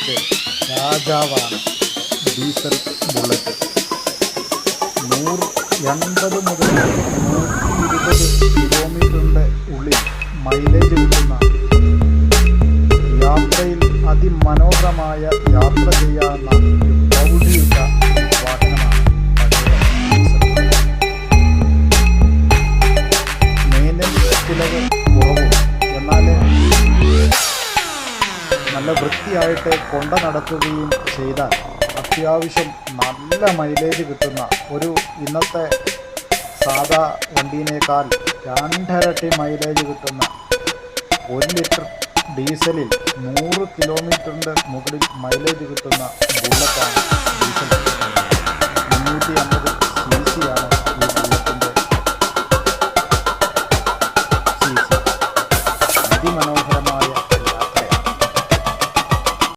ബുള്ളറ്റിൻ്റെ രാജാവാണ് diesel bullet. 180 മുതൽ 120 കിലോമീറ്ററിൻ്റെ ഉള്ളിൽ മൈലേജ് കിട്ടുന്ന, യാത്രയിൽ അതിമനോഹരമായ യാത്ര ചെയ്യാവുന്ന ഒരു പ്രൗഢിയുള്ള വാഹനമാണ് പഴയ ഡീസൽ ബുള്ളറ്റ്. മെയിൻ്റനൻസ് ചിലവ് കുറവും, എന്നാൽ നല്ല വൃത്തിയായിട്ട് കൊണ്ട നടക്കുകയും ചെയ്താൽ അത്യാവശ്യം നല്ല മൈലേജ് കിട്ടുന്ന ഒരു, ഇന്നത്തെ സാധാ വണ്ടീനേക്കാൾ 2 ഇരട്ടി മൈലേജ് കിട്ടുന്ന 1 ലിറ്റർ ഡീസലിൽ 100 കിലോമീറ്ററിൻ്റെ മുകളിൽ മൈലേജ് കിട്ടുന്ന ബുള്ളറ്റാണ് ഡീസൽ. 350